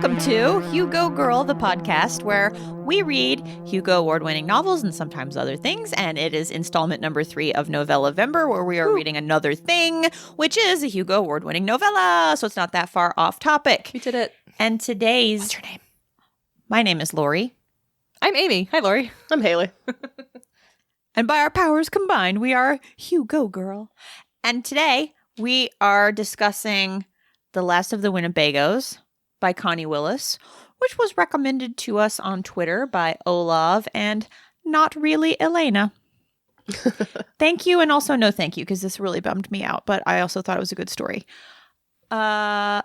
Welcome to Hugo Girl, the podcast where we read Hugo Award-winning novels and sometimes other things, and it is installment number 3 of Novella-vember, where we are reading another thing, which is a Hugo Award-winning novella, so it's not that far off topic. We did it. And today's... What's your name? My name is Lori. I'm Amy. Hi, Lori. I'm Haley. And by our powers combined, we are Hugo Girl. And today, we are discussing The Last of the Winnebagos by Connie Willis, which was recommended to us on Twitter by Olav and Not Really Elena. Thank you, and also no thank you, because this really bummed me out, but I also thought it was a good story. And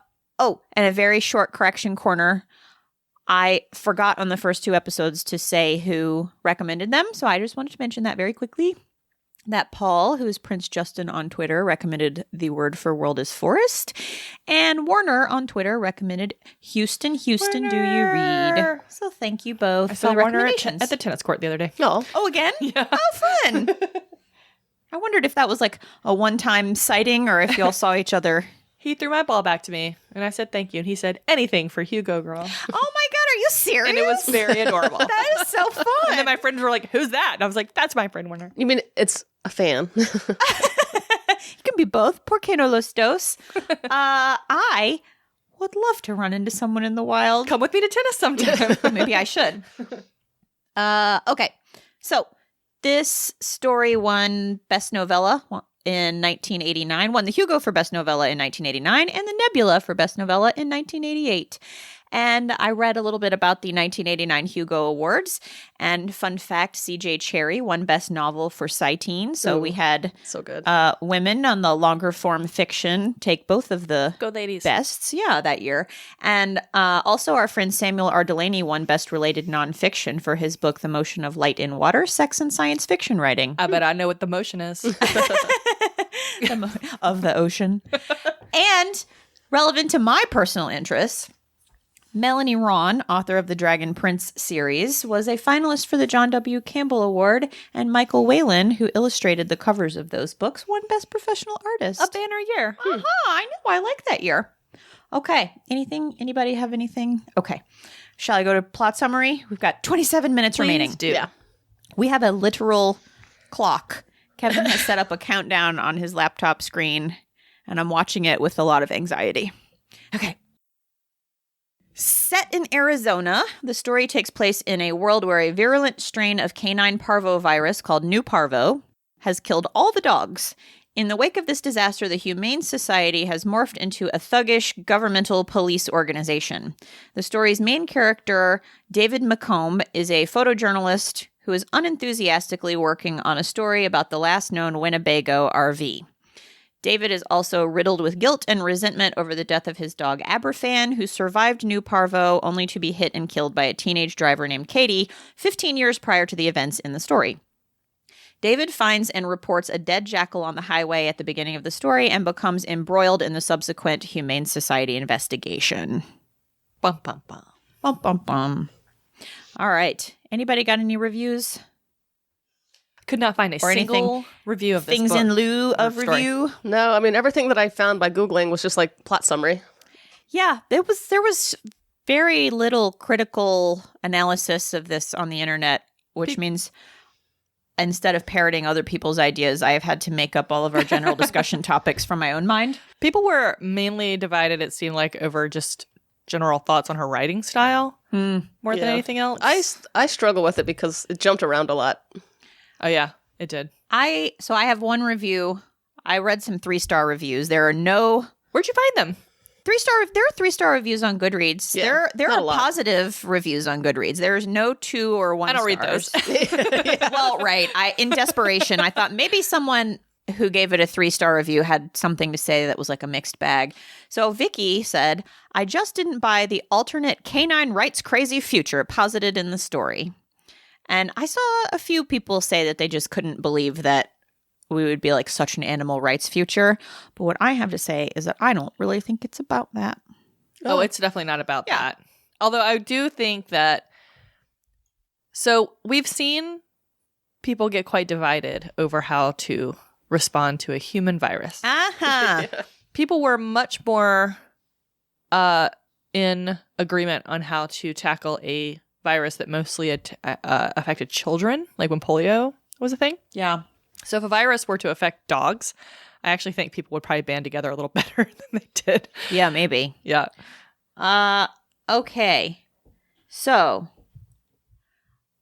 a very short correction corner. I forgot on the first 2 episodes to say who recommended them, so I just wanted to mention that very quickly. That Paul, who is Prince Justin on Twitter, recommended The Word for World is Forest. And Warner on Twitter recommended Houston, Warner. Do You Read? So thank you both I for saw the Warner recommendations. at the tennis court the other day. Oh, again? Yeah. Oh, fun. I wondered if that was like a one-time sighting or if y'all saw each other. He threw my ball back to me, and I said thank you. And he said, anything for Hugo Girl. Oh my God, are you serious? And it was very adorable. That is so fun. And then my friends were like, who's that? And I was like, that's my friend Warner. You mean it's a fan? You can be both. ¿Por qué no los dos? I would love to run into someone in the wild. Come with me to tennis sometime. Maybe I should. Okay. So this story won Best Novella in 1989, won the Hugo for Best Novella in 1989, and the Nebula for Best Novella in 1988. And I read a little bit about the 1989 Hugo Awards. And fun fact, C.J. Cherryh won Best Novel for Citeen. So we had So good. women on the longer form fiction take both of the Go ladies. bests, that year. And also our friend Samuel R. Delaney won Best Related Nonfiction for his book, The Motion of Light in Water, Sex and Science Fiction Writing. I bet I know what the motion is. Of the ocean. And relevant to my personal interests, Melanie Ron, author of the Dragon Prince series, was a finalist for the John W. Campbell Award, and Michael Whalen, who illustrated the covers of those books, won Best Professional Artist. A banner year. I know. I like that year. Okay. Anybody have anything? Okay. Shall I go to plot summary? We've got 27 minutes remaining. Do. Yeah. We have a literal clock. Kevin has set up a countdown on his laptop screen, and I'm watching it with a lot of anxiety. Okay. Set in Arizona, the story takes place in a world where a virulent strain of canine parvovirus called New Parvo has killed all the dogs. In the wake of this disaster, the Humane Society has morphed into a thuggish governmental police organization. The story's main character, David McComb, is a photojournalist who is unenthusiastically working on a story about the last known Winnebago RV. David is also riddled with guilt and resentment over the death of his dog Aberfan, who survived New Parvo only to be hit and killed by a teenage driver named Katie 15 years prior to the events in the story. David finds and reports a dead jackal on the highway at the beginning of the story and becomes embroiled in the subsequent Humane Society investigation. Bum, bum, bum. Bum, bum, bum. All right. Anybody got any reviews? Could not find a Or single anything- review of this Things book. in lieu of story. review? No, I mean, everything that I found by Googling was just like plot summary. Yeah, there was very little critical analysis of this on the internet, which means instead of parroting other people's ideas, I have had to make up all of our general discussion topics from my own mind. People were mainly divided, it seemed like, over just general thoughts on her writing style more than Yeah. anything else. I struggle with it because it jumped around a lot. Oh, yeah, it did. So I have one review. I read some 3-star reviews. There are no Where'd you find them? 3-star. There are 3-star reviews on Goodreads. Yeah, there not are a lot. positive reviews on Goodreads. There's no 2 or 1 I don't read stars. those. Well, right. In desperation, I thought maybe someone who gave it a 3-star review had something to say that was like a mixed bag. So Vicky said, I just didn't buy the alternate canine rights crazy future posited in the story. And I saw a few people say that they just couldn't believe that we would be like such an animal rights future. But what I have to say is that I don't really think it's about that. Oh, it's definitely not about Yeah. that. Although I do think that... So we've seen people get quite divided over how to respond to a human virus. Uh-huh. People were much more in agreement on how to tackle a virus that mostly affected children, like when polio was a thing. Yeah. So if a virus were to affect dogs, I actually think people would probably band together a little better than they did. Yeah, maybe. Yeah. Okay. So,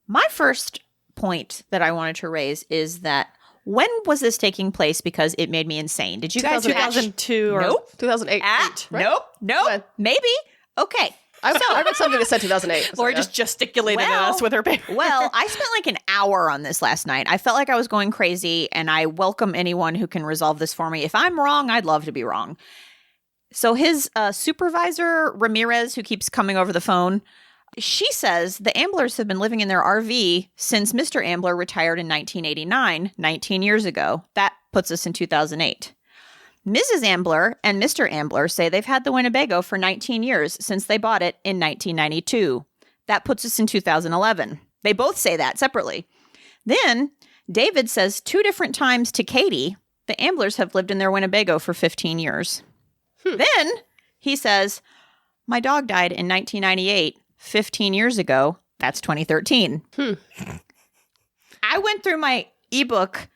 my first point that I wanted to raise is that when was this taking place? Because it made me insane. Did you guys 2002 or Nope. 2008. Right? Nope. Nope. Maybe. Okay. I read something that said 2008. Lori just gesticulated at us with her paper. Well, I spent like an hour on this last night. I felt like I was going crazy, and I welcome anyone who can resolve this for me. If I'm wrong, I'd love to be wrong. So his supervisor, Ramirez, who keeps coming over the phone, she says the Amblers have been living in their RV since Mr. Ambler retired in 1989, 19 years ago. That puts us in 2008. Mrs. Ambler and Mr. Ambler say they've had the Winnebago for 19 years since they bought it in 1992. That puts us in 2011. They both say that separately. Then David says 2 different times to Katie, the Amblers have lived in their Winnebago for 15 years. Then he says, my dog died in 1998, 15 years ago. That's 2013. I went through my ebook.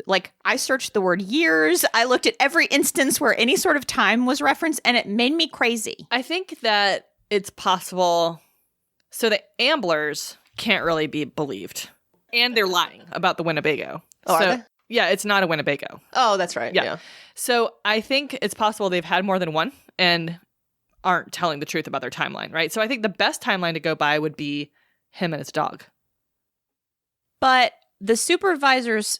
Like, I searched the word years. I looked at every instance where any sort of time was referenced, and it made me crazy. I think that it's possible. So the Amblers can't really be believed. And they're lying about the Winnebago. Oh, so, are they? Yeah, it's not a Winnebago. Oh, that's right. Yeah. So I think it's possible they've had more than one and aren't telling the truth about their timeline, right? So I think the best timeline to go by would be him and his dog. But the supervisor said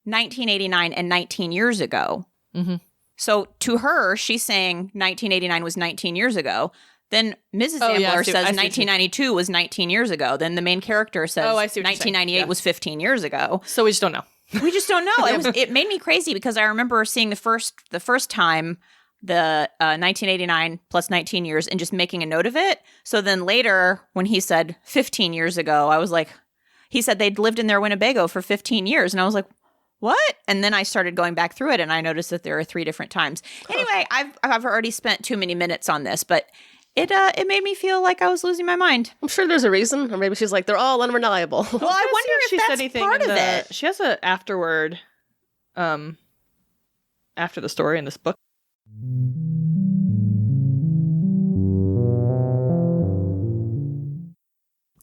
1989 and 19 years ago. Mm-hmm. So to her, she's saying 1989 was 19 years ago. Then Mrs. Ambler says 1992 was 19 years ago. Then the main character says 1998 was 15 years ago. So we just don't know. We just don't know. It made me crazy because I remember seeing the first time the 1989 plus 19 years and just making a note of it. So then later when he said 15 years ago, I was like, he said they'd lived in their Winnebago for 15 years. And I was like, what? And then I started going back through it and I noticed that there are 3 different times. Anyway, I've already spent too many minutes on this, but it made me feel like I was losing my mind. I'm sure there's a reason, or maybe she's like, they're all unreliable. Well, I wonder if that's part of it. She has an afterword after the story in this book.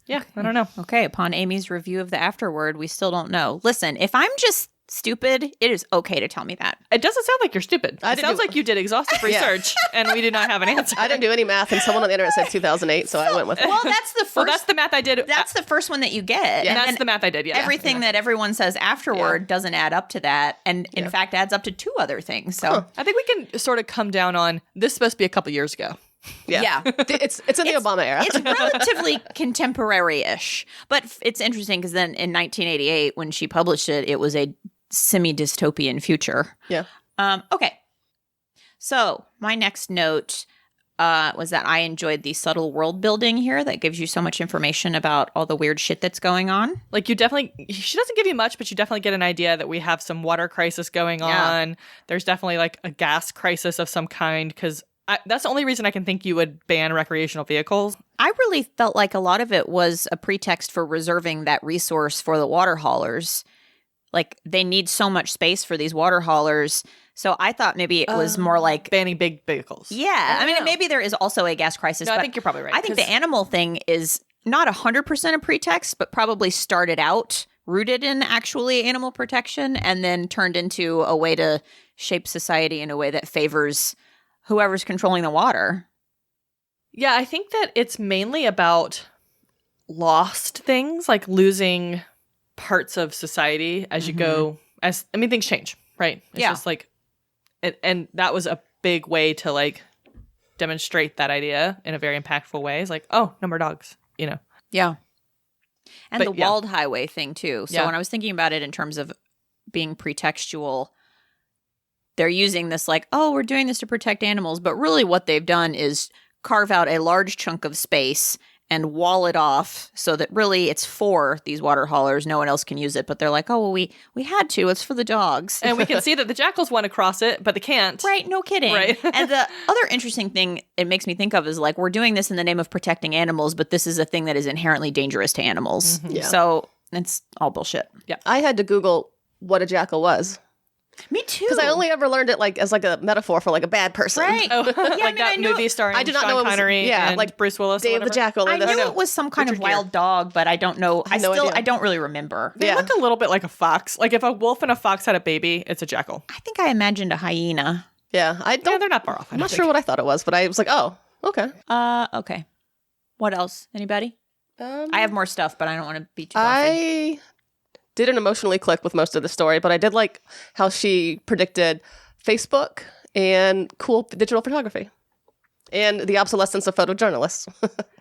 Yeah, I don't know. Okay, upon Amy's review of the afterword, we still don't know. Listen, if I'm just stupid, it is okay to tell me that. It doesn't sound like you're stupid. It sounds like you did exhaustive research and we did not have an answer. I didn't do any math, and someone on the internet said 2008, so I went with it. Well, that's the first. Well, that's the math I did. That's the first one that you get. Yeah, that's the math I did. Yeah. Everything that everyone says afterward doesn't add up to that, and in fact adds up to 2 other things. So I think we can sort of come down on this. Supposed to be a couple years ago. Yeah. It's in the Obama era. It's relatively contemporary-ish, but it's interesting because then in 1988, when she published it, it was a semi-dystopian future. Yeah. Okay. So my next note was that I enjoyed the subtle world building here that gives you so much information about all the weird shit that's going on. Like she doesn't give you much, but you definitely get an idea that we have some water crisis going on. There's definitely like a gas crisis of some kind because that's the only reason I can think you would ban recreational vehicles. I really felt like a lot of it was a pretext for reserving that resource for the water haulers. Like, they need so much space for these water haulers. So I thought maybe it was more like banning big vehicles. Yeah. I mean, maybe there is also a gas crisis. No, but I think you're probably right. I think the animal thing is not 100% a pretext, but probably started out rooted in actually animal protection and then turned into a way to shape society in a way that favors whoever's controlling the water. Yeah, I think that it's mainly about lost things, like losing parts of society as you go. Things change, right? It's just like, and that was a big way to like demonstrate that idea in a very impactful way. It's like, oh, no more dogs, you know? Yeah. And the walled highway thing too. So when I was thinking about it in terms of being pretextual, they're using this like, oh, we're doing this to protect animals. But really what they've done is carve out a large chunk of space and wall it off so that really it's for these water haulers. No one else can use it, but they're like, oh, well, we had to. It's for the dogs. And we can see that the jackals want to cross it, but they can't. Right, no kidding. Right. And the other interesting thing it makes me think of is like, we're doing this in the name of protecting animals, but this is a thing that is inherently dangerous to animals. Yeah. So it's all bullshit. Yeah. I had to Google what a jackal was. Me too. Because I only ever learned it like as like a metaphor for like a bad person. Right. Oh, I like mean, I that knew- movie starring I did not Sean know it was- Connery yeah, and like Bruce Willis. Dave or the whatever. Jackal. I and knew this- it was some kind of Richard Gere. wild dog, but I don't know. I had no idea. I don't really remember. They Yeah. look a little bit like a fox. Like if a wolf and a fox had a baby, it's a jackal. I think I imagined a hyena. Yeah, I Yeah, don't. they're not far off. I'm not sure what I thought it was, but I was like, oh, okay. Okay. What else? Anybody? I have more stuff, but I don't want to be too bossy. I didn't emotionally click with most of the story, but I did like how she predicted Facebook and cool digital photography and the obsolescence of photojournalists.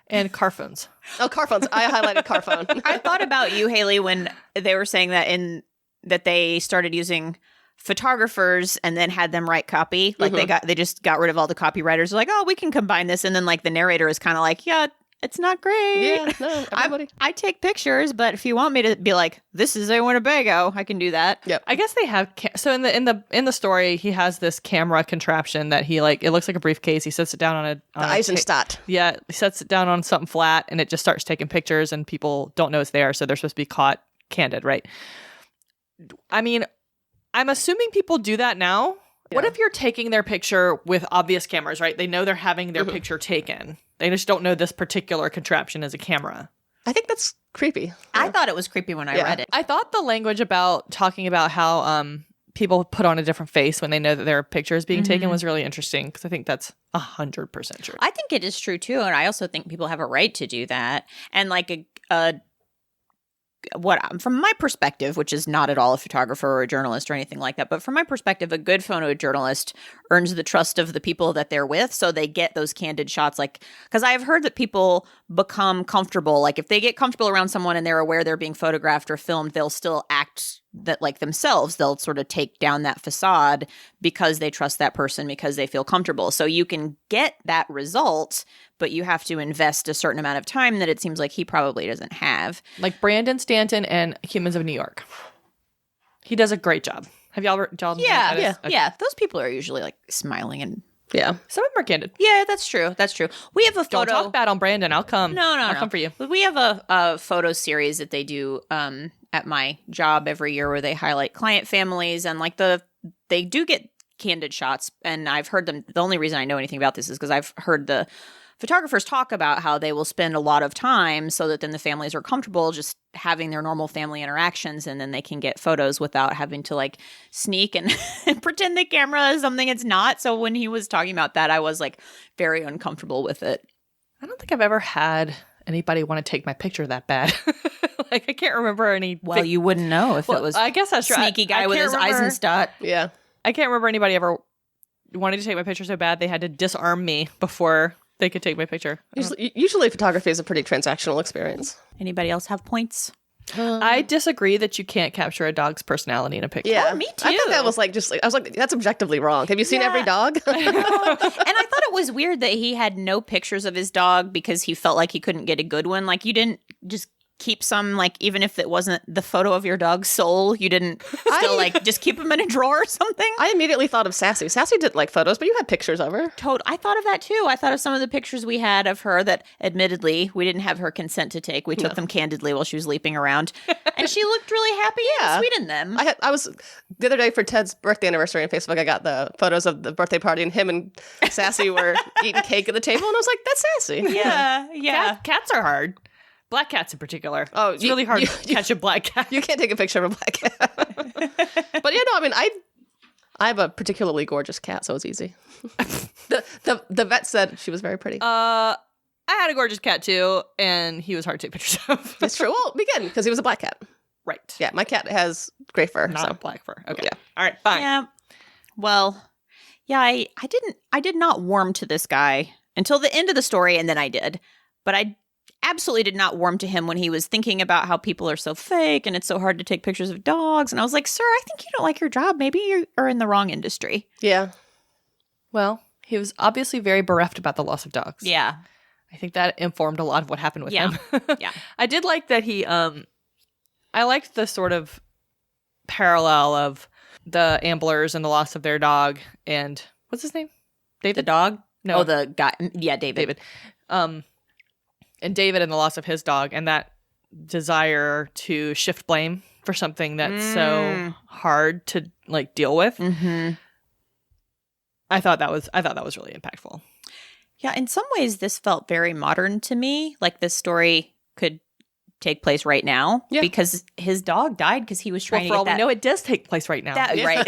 And car phones. Oh, car phones. I highlighted car phone. I thought about you, Haley, when they were saying that they started using photographers and then had them write copy. Like they just got rid of all the copywriters. They're like, oh, we can combine this, and then like the narrator is kind of like, yeah, it's not great. Yeah, no, everybody. I take pictures, but if you want me to be like, this is a Winnebago, I can do that. Yep. I guess they have. So in the story, he has this camera contraption that he like. It looks like a briefcase. He sets it down on a The Eisenstadt. Yeah, he sets it down on something flat, and it just starts taking pictures, and people don't know it's there, so they're supposed to be caught candid, right? I mean, I'm assuming people do that now. What if you're taking their picture with obvious cameras, right? They know they're having their picture taken. They just don't know this particular contraption is a camera. I think that's creepy. I thought it was creepy when I read it. I thought the language about talking about how people put on a different face when they know that their picture is being taken was really interesting, because I think that's 100% true. I think it is true too, and I also think people have a right to do that. And like from my perspective, which is not at all a photographer or a journalist or anything like that, but from my perspective, a good photojournalist earns the trust of the people that they're with, so they get those candid shots. Like, because I've heard that people become comfortable, like if they get comfortable around someone and they're aware they're being photographed or filmed, they'll still act that like themselves. They'll sort of take down that facade because they trust that person, because they feel comfortable. So you can get that result, but you have to invest a certain amount of time that it seems like he probably doesn't have. Like Brandon Stanton and Humans of New York. He does a great job. Have y'all Yeah. Those people are usually like smiling and Yeah. Some of them are candid. yeah, that's true. That's true. We have a photo. Don't talk bad on Brandon. I'll come. I'll come for you. We have a photo series that they do at my job every year where they highlight client families, and like they do get candid shots. And I've heard them. The only reason I know anything about this is because I've heard the photographers talk about how they will spend a lot of time so that then the families are comfortable just having their normal family interactions, and then they can get photos without having to like sneak and pretend the camera is something it's not. So when he was talking about that, I was like very uncomfortable with it. I don't think I've ever had anybody want to take my picture that bad. Like, I can't remember any. Well, you wouldn't know if it was I guess that's true. sneaky guy I with can't his remember- Eisenstadt. Yeah. I can't remember anybody ever wanting to take my picture so bad they had to disarm me before they could take my picture. Usually photography is a pretty transactional experience. Anybody else have points? I disagree that you can't capture a dog's personality in a picture. Yeah. me I thought too. that was like I was like, that's objectively wrong. Have you seen every dog? And I thought it was weird that he had no pictures of his dog because he felt like he couldn't get a good one. Like, you didn't just keep some, like, even if it wasn't the photo of your dog's soul, you didn't still like just keep them in a drawer or something. I immediately thought of Sassy. Sassy didn't like photos, but you had pictures of her. I thought of that too. I thought of some of the pictures we had of her that admittedly we didn't have her consent to take. We took them candidly while she was leaping around. And she looked really happy and sweet in them. I was the other day for Ted's birthday anniversary on Facebook. I got the photos of the birthday party, and him and Sassy were eating cake at the table, and I was like, "That's Sassy." Yeah. Cats are hard. Black cats in particular. Oh, it's really hard to catch a black cat. You can't take a picture of a black cat. But yeah, no, I mean, I have a particularly gorgeous cat, so it's easy. The vet said she was very pretty. I had a gorgeous cat too, and he was hard to take pictures of. It's true. Well, again, because he was a black cat. Right. Yeah, my cat has gray fur. Not so. black fur. Okay. Yeah. All right, fine. Yeah. Well, yeah, I did not warm to this guy until the end of the story, and then I did. But I absolutely did not warm to him when he was thinking about how people are so fake and it's so hard to take pictures of dogs. And I was like, sir, I think you don't like your job. Maybe you are in the wrong industry. Yeah. Well, he was obviously very bereft about the loss of dogs. Yeah. I I think that informed a lot of what happened with him. Yeah. I did like that he I liked the sort of parallel of the Amblers and the loss of their dog and what's his name? David? The dog? No. Oh, the guy. Yeah, David. And David and the loss of his dog and that desire to shift blame for something that's so hard to like deal with. Mm-hmm. I thought that was really impactful. Yeah, in some ways, this felt very modern to me. Like this story could take place right now because his dog died because he was trying to get that. We know it does take place right now. Right.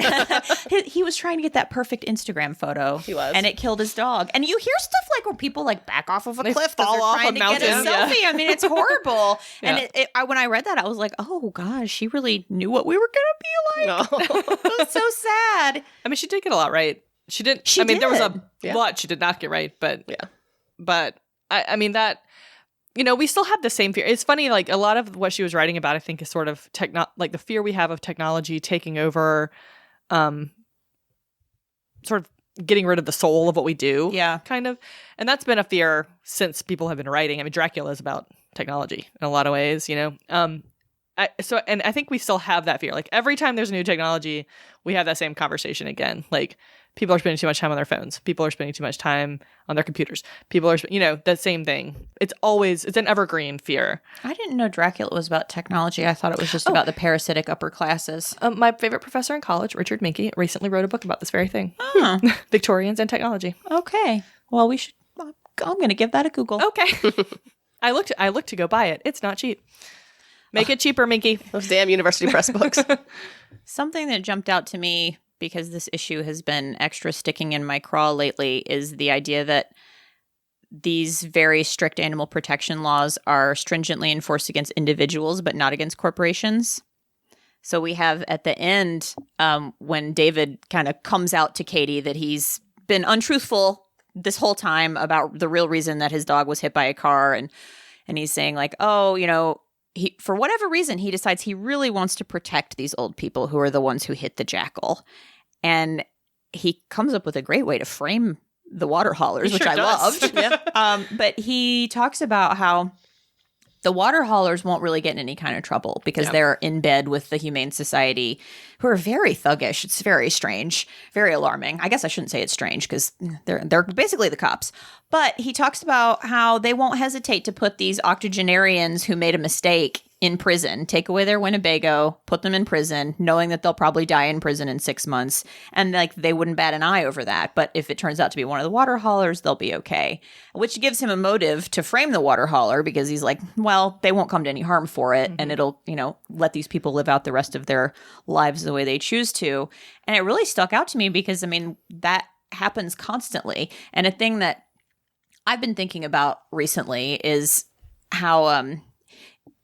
he was trying to get that perfect Instagram photo. He was. And it killed his dog. And you hear stuff like where people like back off of a cliff because they're fall off trying a to get a mountain. selfie. I mean, it's horrible. Yeah. And when I read that, I was like, oh, gosh, she really knew what we were going to be like. No. It was so sad. I mean, she did get a lot right. She didn't. She there was a Yeah. lot she did not get right, but Yeah. But I mean that, we still have the same fear. It's funny, like a lot of what she was writing about, I think, is sort of like the fear we have of technology taking over, sort of getting rid of the soul of what we do. Yeah. Kind of. And that's been a fear since people have been writing. I mean, Dracula is about technology in a lot of ways, and I think we still have that fear. Like every time there's a new technology, we have that same conversation again. Like people are spending too much time on their phones. People are spending too much time on their computers. People are, that same thing. It's an evergreen fear. I didn't know Dracula was about technology. I thought it was just about the parasitic upper classes. My favorite professor in college, Richard Minky, recently wrote a book about this very thing. Oh, Victorians and technology. okay. Well, we should. I'm going to give that a Google. Okay. I looked to go buy it. It's not cheap. Make it cheaper, Minky. Those damn University Press books. Something that jumped out to me because this issue has been extra sticking in my craw lately is the idea that these very strict animal protection laws are stringently enforced against individuals, but not against corporations. So we have at the end, when David kind of comes out to Katie that he's been untruthful this whole time about the real reason that his dog was hit by a car. And he's saying like, oh, he, for whatever reason, he decides he really wants to protect these old people who are the ones who hit the jackal. And he comes up with a great way to frame the water haulers, which I loved. But he talks about how the water haulers won't really get in any kind of trouble because they're in bed with the Humane Society, who are very thuggish. It's very strange, very alarming. I guess I shouldn't say it's strange because they're basically the cops. But he talks about how they won't hesitate to put these octogenarians who made a mistake in prison, take away their Winnebago, put them in prison, knowing that they'll probably die in prison in 6 months. And like they wouldn't bat an eye over that. But if it turns out to be one of the water haulers, they'll be okay. Which gives him a motive to frame the water hauler because he's like, well, they won't come to any harm for it. And it'll, let these people live out the rest of their lives the way they choose to. And it really stuck out to me because, I mean, that happens constantly. And a thing that I've been thinking about recently is how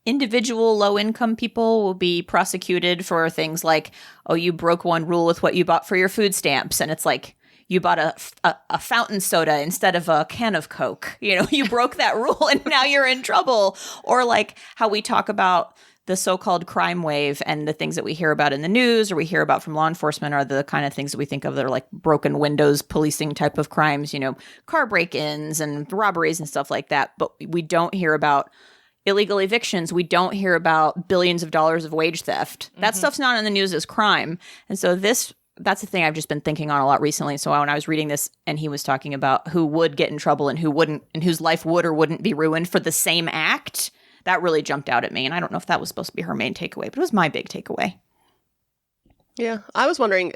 individual low-income people will be prosecuted for things like, oh, you broke one rule with what you bought for your food stamps. And it's like, you bought a fountain soda instead of a can of Coke. You broke that rule and now you're in trouble. Or like how we talk about the so-called crime wave and the things that we hear about in the news or we hear about from law enforcement are the kind of things that we think of that are like broken windows policing type of crimes, car break-ins and robberies and stuff like that. But we don't hear about illegal evictions. We don't hear about billions of dollars of wage theft. That stuff's not in the news as crime. And so that's the thing I've just been thinking on a lot recently. So when I was reading this and he was talking about who would get in trouble and who wouldn't and whose life would or wouldn't be ruined for the same act, that really jumped out at me. And I don't know if that was supposed to be her main takeaway, but it was my big takeaway. Yeah. I was wondering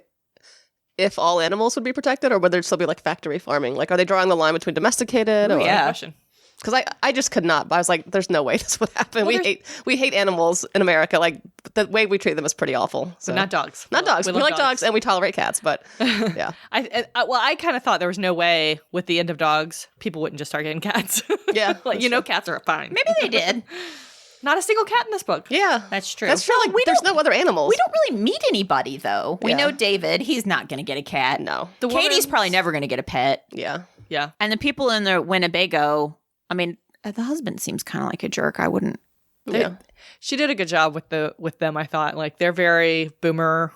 if all animals would be protected or whether it'd still be like factory farming. Like, are they drawing the line between domesticated? Or Yeah. Question. Because I just could not. But I was like, there's no way this would happen. Well, we hate animals in America. Like the way we treat them is pretty awful. So But not dogs. Not dogs. We love like dogs and we tolerate cats. But yeah, I kind of thought there was no way with the end of dogs, people wouldn't just start getting cats. Yeah, like cats are fine. Maybe they did. Not a single cat in this book. yeah, That's true. That's true. Well, Like there's no other animals. We don't really meet anybody, though. We Yeah. know David. He's not going to get a cat. No. The Katie's woman's- probably never going to get a pet. Yeah. Yeah. And the people in the Winnebago, I mean, the husband seems kind of like a jerk. I wouldn't. Yeah. She did a good job with them, I thought. Like they're very boomer.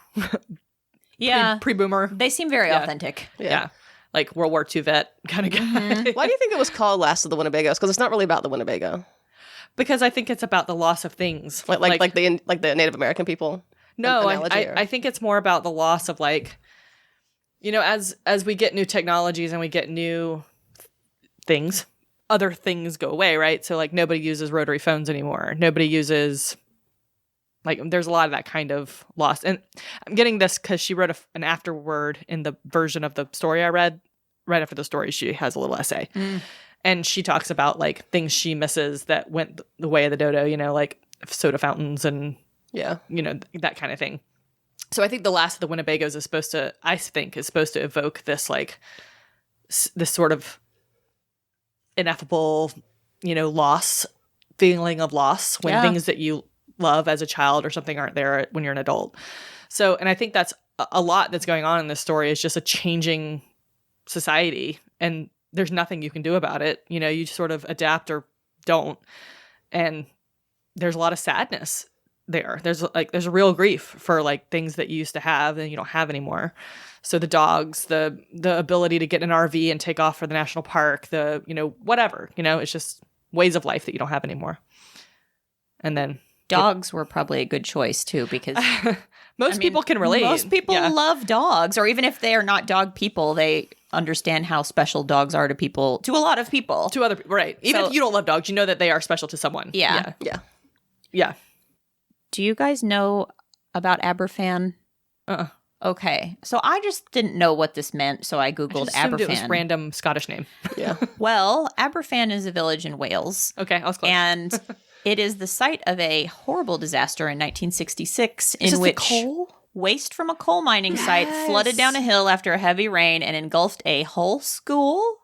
Yeah. Pre-boomer. They seem very Yeah. authentic. Yeah. like World War II vet kind of guy. Why do you think it was called Last of the Winnebagos? Because it's not really about the Winnebago. Because I think it's about the loss of things. Like the Native American people? No, analogy, I think it's more about the loss of like, you know, as we get new technologies and we get new things, other things go away, right? So like nobody uses rotary phones anymore. Nobody uses, like, there's a lot of that kind of loss. And I'm getting this because she wrote an afterword in the version of the story I read. Right after the story, she has a little essay. And she talks about like things she misses that went the way of the dodo, you know, like soda fountains and, you know, that kind of thing. So I think the Last of the Winnebagos is supposed to evoke this like this sort of ineffable, you know, feeling of loss when things that you love as a child or something aren't there when you're an adult. So, and I think that's a lot that's going on in this story is just a changing society, and there's nothing you can do about it. You know, you sort of adapt or don't. And there's a lot of sadness there. There's a real grief for like things that you used to have and you don't have anymore. So the dogs, the ability to get an RV and take off for the national park, you know, whatever, you know, it's just ways of life that you don't have anymore. And then dogs were probably a good choice too, because most people can relate. Most people love dogs, or even if they are not dog people, they understand how special dogs are to a lot of people. To other people, right. Even if you don't love dogs, you know that they are special to someone. Yeah. Do you guys know about Aberfan? Okay. So I just didn't know what this meant, so I Googled Aberfan. It was a random Scottish name. Yeah. Well, Aberfan is a village in Wales. Okay, I was close. And it is the site of a horrible disaster in 1966 in which waste from a coal mining site flooded down a hill after a heavy rain and engulfed a whole school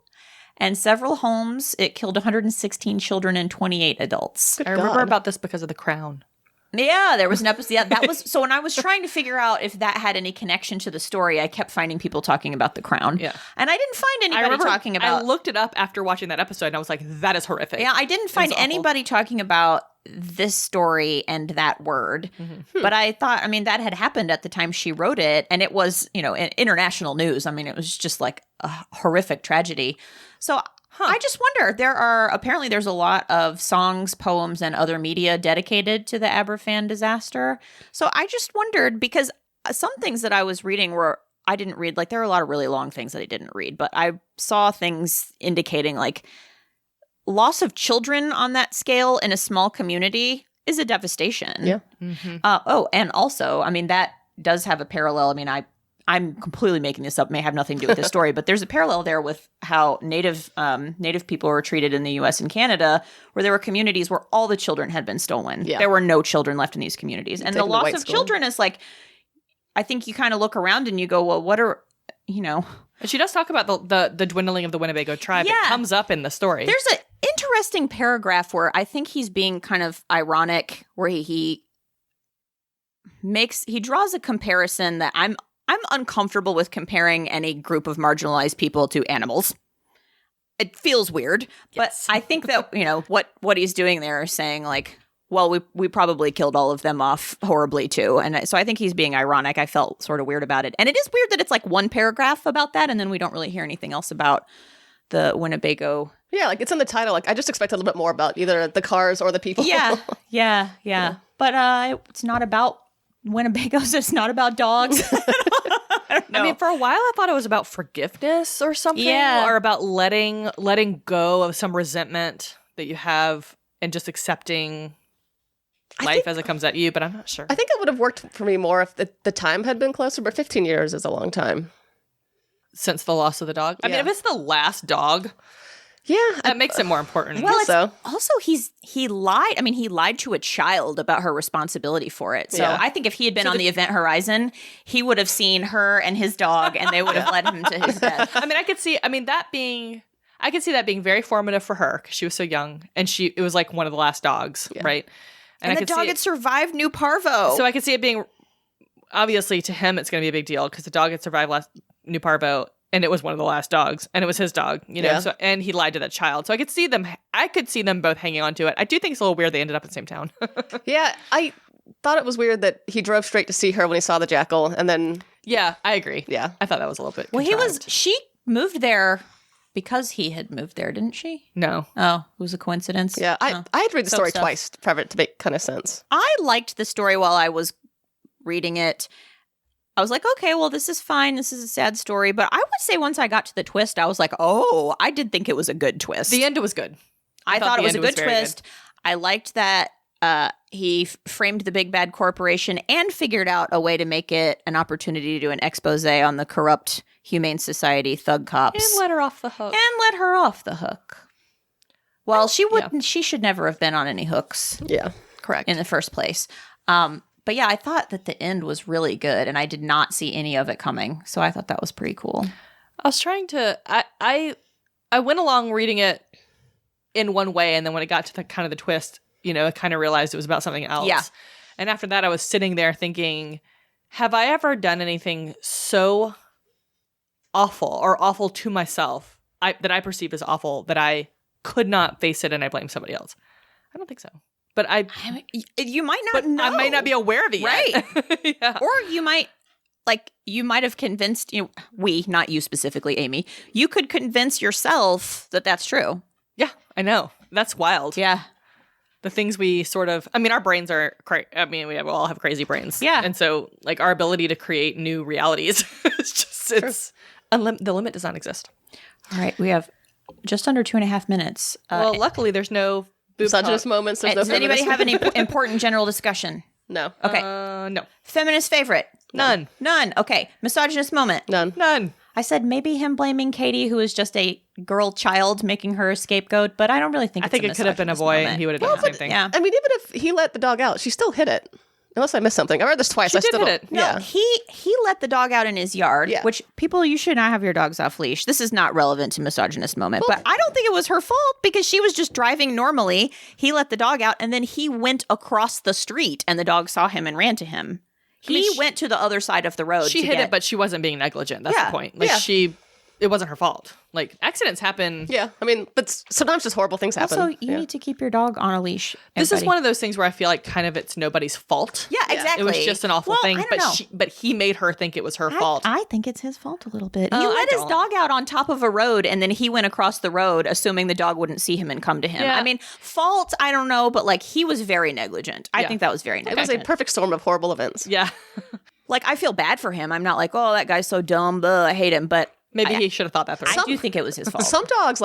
and several homes. It killed 116 children and 28 adults. I remember about this because of The Crown. Yeah, there was an episode. Yeah, that was so. When I was trying to figure out if that had any connection to the story, I kept finding people talking about The Crown. Yeah, and I didn't find anybody talking about. I looked it up after watching that episode, and I was like, "That is horrific." Yeah, I didn't find anybody talking about this story and that word. But I thought, I mean, that had happened at the time she wrote it, and it was, you know, international news. I mean, it was just like a horrific tragedy. So. I just wonder, there's a lot of songs, poems, and other media dedicated to the Aberfan disaster. So I just wondered, because some things that I was reading I didn't read, like there are a lot of really long things that I didn't read, but I saw things indicating like loss of children on that scale in a small community is a devastation. Yeah. And also, I mean, that does have a parallel. I mean, I'm completely making this up, may have nothing to do with this story, but there's a parallel there with how native people were treated in the U.S. and Canada, where there were communities where all the children had been stolen. Yeah. There were no children left in these communities. And the loss of children is like, I think you kind of look around and you go, well, what are, you know. She does talk about the dwindling of the Winnebago tribe. Yeah. It comes up in the story. There's an interesting paragraph where I think he's being kind of ironic, where he draws a comparison that I'm uncomfortable with comparing any group of marginalized people to animals. It feels weird, but I think that, you know, what he's doing there is saying like, well, we probably killed all of them off horribly too. And so I think he's being ironic. I felt sort of weird about it. And it is weird that it's like one paragraph about that, and then we don't really hear anything else about the Winnebago. Yeah, like it's in the title. Like I just expect a little bit more about either the cars or the people. Yeah. But it's not about Winnebagos. It's not about dogs. I mean, for a while, I thought it was about forgiveness or something. Yeah. Or about letting go of some resentment that you have and just accepting life as it comes at you, but I'm not sure. I think it would have worked for me more if the time had been closer, but 15 years is a long time. Since the loss of the dog? I mean, if it's the last dog... Yeah. That makes it more important. Well, also he lied. I mean, he lied to a child about her responsibility for it. So I think if he had been on the event horizon, he would have seen her and his dog, and they would have led him to his death. I mean, I could see that being very formative for her because she was so young, and it was like one of the last dogs, right? And the dog had survived New Parvo. So I could see it being, obviously to him, it's going to be a big deal because the dog had survived New Parvo. And it was one of the last dogs, and it was his dog, you know. Yeah. So, and he lied to that child, so I could see them both hanging on to it. I do think it's a little weird they ended up in the same town. Yeah, I thought it was weird that he drove straight to see her when he saw the jackal, and then. Yeah, I agree. Yeah, I thought that was a little bit. Well, contrived. She moved there because he had moved there, didn't she? No. Oh, it was a coincidence. Yeah, I had to read the story stuff. twice for it to make kind of sense. I liked the story while I was reading it. I was like, okay, well, this is fine. This is a sad story. But I would say once I got to the twist, I was like, oh, I did think it was a good twist. The end was good. I thought it was a good twist. I liked that he framed the big bad corporation and figured out a way to make it an opportunity to do an expose on the corrupt Humane Society thug cops. And let her off the hook. Well, she wouldn't. She should never have been on any hooks. Yeah. Correct. In the first place. But yeah, I thought that the end was really good, and I did not see any of it coming. So I thought that was pretty cool. I was trying to. I went along reading it in one way, and then when it got to the kind of the twist, I kind of realized it was about something else. Yeah. And after that, I was sitting there thinking, have I ever done anything so awful or awful to myself that I perceive as awful that I could not face it and I blame somebody else? I don't think so. But you might not know. I might not be aware of it yet. Right. Yeah. Or you might have convinced, we, not you specifically, Amy, you could convince yourself that that's true. Yeah, I know. That's wild. Yeah. The things we sort of, our brains are, we all have crazy brains. Yeah. And so, our ability to create new realities, the limit does not exist. All right. We have just under 2.5 minutes. Well, luckily, there's no misogynist moments. There's no does anybody have any important general discussion? No. Okay. No. Feminist favorite? None. Okay. Misogynist moment? None. I said maybe him blaming Katie, who is just a girl child, making her a scapegoat, but I don't really think I think it could have been a boy moment. and he would have done the same thing. Yeah. I mean, even if he let the dog out, she still hit it. Unless I missed something. I read this twice. She I still did don't. hit it. No, Yeah. he let the dog out in his yard, which people, you should not have your dogs off leash. This is not relevant to misogynist moment, but I don't think it was her fault because she was just driving normally. He let the dog out and then he went across the street and the dog saw him and ran to him. He went to the other side of the road. She hit it, but she wasn't being negligent. That's the point. It wasn't her fault. Accidents happen. Yeah. I mean, but sometimes just horrible things happen. Also, you need to keep your dog on a leash. This is one of those things where I feel like kind of it's nobody's fault. Yeah, exactly. It was just an awful thing, but he made her think it was her fault. I think it's his fault a little bit. He let his dog out on top of a road, and then he went across the road, assuming the dog wouldn't see him and come to him. Yeah. I mean, fault, I don't know, but he was very negligent. I think that was very negligent. It was a perfect storm of horrible events. Yeah. I feel bad for him. I'm not like, oh, that guy's so dumb. I hate him. But maybe he should have thought that through. I do think it was his fault. Some dogs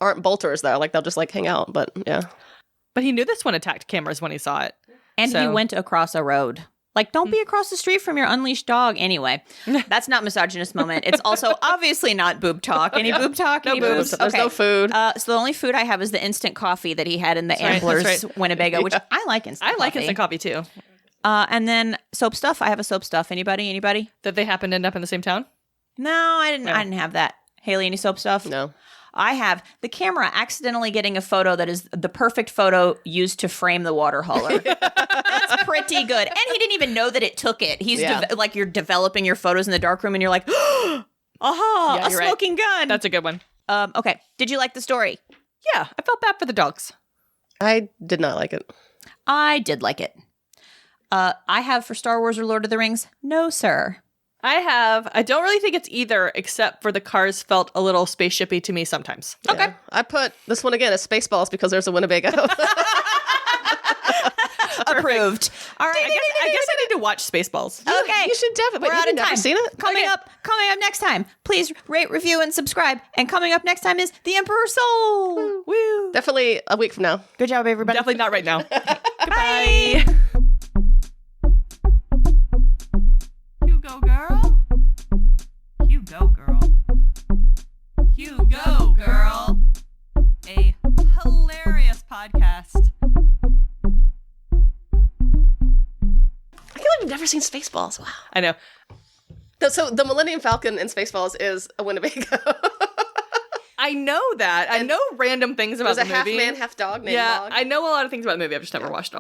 aren't bolters though. They'll just hang out. But yeah. But he knew this one attacked cameras when he saw it. And he went across a road. Don't be across the street from your unleashed dog. Anyway, that's not misogynist moment. It's also obviously not boob talk. Any boob talk? No Any boobs. There's no food. So the only food I have is the instant coffee that he had in the Amblers Winnebago, which I like instant coffee. I like instant coffee too. And then soap stuff. I have a soap stuff. Anybody? That they happen to end up in the same town? No, I didn't. I didn't have that. Haley, any soap stuff? No. I have the camera accidentally getting a photo that is the perfect photo used to frame the water hauler. That's pretty good. And he didn't even know that it took it. He's you're developing your photos in the darkroom and you're like, aha, a smoking gun. That's a good one. Okay. Did you like the story? Yeah, I felt bad for the dogs. I did not like it. I did like it. I have for Star Wars or Lord of the Rings, no, sir. I don't really think it's either, except for the cars felt a little spaceshipy to me sometimes. Yeah. Okay. I put this one again as Spaceballs because there's a Winnebago. Approved. All right. I guess I need to watch Spaceballs. Okay. You should definitely. We're out of time. Never seen it? Coming up next time. Please rate, review, and subscribe. And coming up next time is The Emperor's Soul. Woo. Definitely a week from now. Good job, everybody. Definitely not right now. Goodbye. Hugo girl. Hugo girl. Hugo girl. A hilarious podcast. I can't believe I've never seen Spaceballs. Wow. I know. So the Millennium Falcon in Spaceballs is a Winnebago. I know that. I know random things about There's the a movie. half man, half dog named Yeah, Mog. I know a lot of things about the movie. I've just never watched all